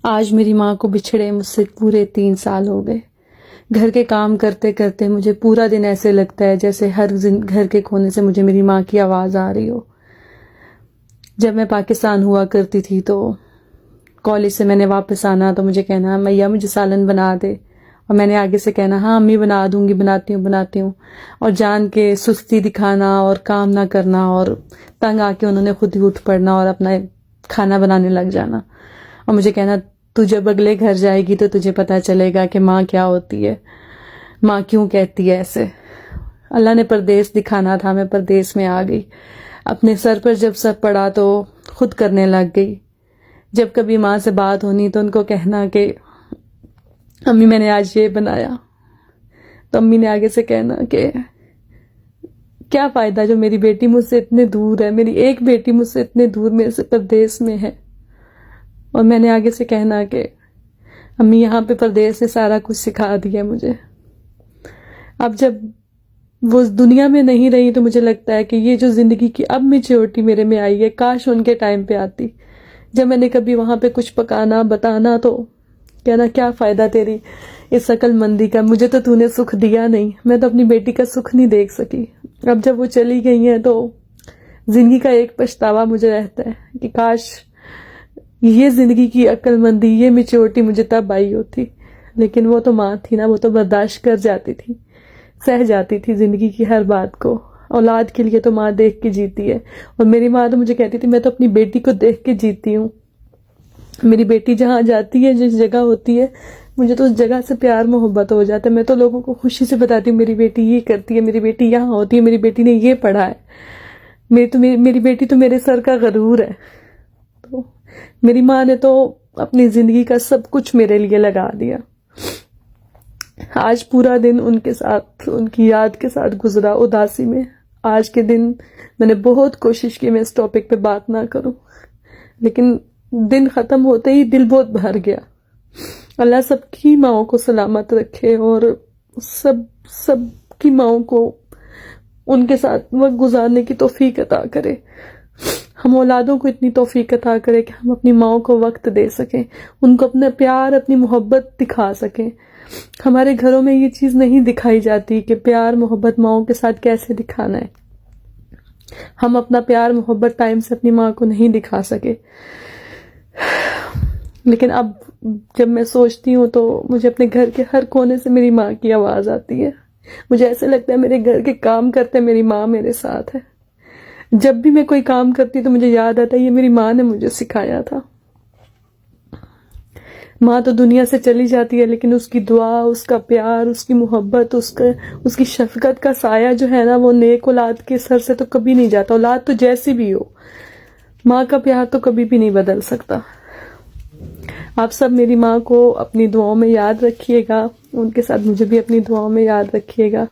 آج میری ماں کو بچھڑے مجھ سے پورے 3 سال ہو گئے۔ گھر کے کام کرتے کرتے مجھے پورا دن ایسے لگتا ہے جیسے ہر گھر کے کونے سے مجھے میری ماں کی آواز آ رہی ہو۔ جب میں پاکستان ہوا کرتی تھی تو کالج سے میں نے واپس آنا تو مجھے کہنا میاں مجھے سالن بنا دے، اور میں نے آگے سے کہنا ہاں امی بنا دوں گی، بناتی ہوں، اور جان کے سستی دکھانا اور کام نہ کرنا، اور تنگ آ کے انہوں نے خود ہی اٹھ پڑنا اور اپنا کھانا بنانے لگ جانا، اور مجھے کہنا تو جب اگلے گھر جائے گی تو تجھے پتا چلے گا کہ ماں کیا ہوتی ہے، ماں کیوں کہتی ہے ایسے۔ اللہ نے پردیس دکھانا تھا، میں پردیس میں آ گئی۔ اپنے سر پر جب سب پڑا تو خود کرنے لگ گئی۔ جب کبھی ماں سے بات ہونی تو ان کو کہنا کہ امی میں نے آج یہ بنایا، تو امی نے آگے سے کہنا کہ کیا فائدہ جو میری بیٹی مجھ سے اتنے دور ہے، میری ایک بیٹی مجھ سے اتنے دور میرے سے پردیس میں ہے، اور میں نے آگے سے کہنا کہ امی یہاں پہ پردیس نے سارا کچھ سکھا دیا مجھے۔ اب جب وہ دنیا میں نہیں رہی تو مجھے لگتا ہے کہ یہ جو زندگی کی اب میچورٹی میرے میں آئی ہے، کاش ان کے ٹائم پہ آتی، جب میں نے کبھی وہاں پہ کچھ پکانا بتانا تو کہنا کیا فائدہ تیری اس عقل مندی کا، مجھے تو نے سکھ دیا نہیں، میں تو اپنی بیٹی کا سکھ نہیں دیکھ سکی۔ اب جب وہ چلی گئی ہیں تو زندگی کا ایک پچھتاوا مجھے رہتا ہے کہ کاش یہ زندگی کی عقل مندی، یہ میچورٹی مجھے تب آئی ہوتی، لیکن وہ تو ماں تھی نا، وہ تو برداشت کر جاتی تھی، سہ جاتی تھی زندگی کی ہر بات کو۔ اولاد کے لیے تو ماں دیکھ کے جیتی ہے، اور میری ماں تو مجھے کہتی تھی میں تو اپنی بیٹی کو دیکھ کے جیتی ہوں، میری بیٹی جہاں جاتی ہے جس جگہ ہوتی ہے مجھے تو اس جگہ سے پیار محبت ہو جاتا ہے، میں تو لوگوں کو خوشی سے بتاتی ہوں میری بیٹی یہ کرتی ہے، میری بیٹی یہاں ہوتی ہے، میری بیٹی نے یہ پڑھا ہے، میری بیٹی تو میرے سر کا غرور ہے۔ تو میری ماں نے تو اپنی زندگی کا سب کچھ میرے لیے لگا دیا۔ آج پورا دن ان کے ساتھ، ان کی یاد کے ساتھ گزرا اداسی میں۔ آج کے دن میں نے بہت کوشش کی میں اس ٹاپک پہ بات نہ کروں، لیکن دن ختم ہوتے ہی دل بہت بھر گیا۔ اللہ سب کی ماؤں کو سلامت رکھے، اور سب کی ماؤں کو ان کے ساتھ وقت گزارنے کی توفیق عطا کرے۔ ہم اولادوں کو اتنی توفیق عطا کرے کہ ہم اپنی ماؤں کو وقت دے سکیں، ان کو اپنا پیار، اپنی محبت دکھا سکیں۔ ہمارے گھروں میں یہ چیز نہیں دکھائی جاتی کہ پیار محبت ماؤں کے ساتھ کیسے دکھانا ہے۔ ہم اپنا پیار محبت ٹائم سے اپنی ماں کو نہیں دکھا سکے، لیکن اب جب میں سوچتی ہوں تو مجھے اپنے گھر کے ہر کونے سے میری ماں کی آواز آتی ہے۔ مجھے ایسے لگتا ہے میرے گھر کے کام کرتے میری ماں میرے ساتھ ہے۔ جب بھی میں کوئی کام کرتی تو مجھے یاد آتا ہے یہ میری ماں نے مجھے سکھایا تھا۔ ماں تو دنیا سے چلی جاتی ہے، لیکن اس کی دعا، اس کا پیار، اس کی محبت، اس کی شفقت کا سایہ جو ہے نا، وہ نیک اولاد کے سر سے تو کبھی نہیں جاتا۔ اولاد تو جیسی بھی ہو، ماں کا پیار تو کبھی بھی نہیں بدل سکتا۔ آپ سب میری ماں کو اپنی دعاؤں میں یاد رکھیے گا، ان کے ساتھ مجھے بھی اپنی دعاؤں میں یاد رکھیے گا۔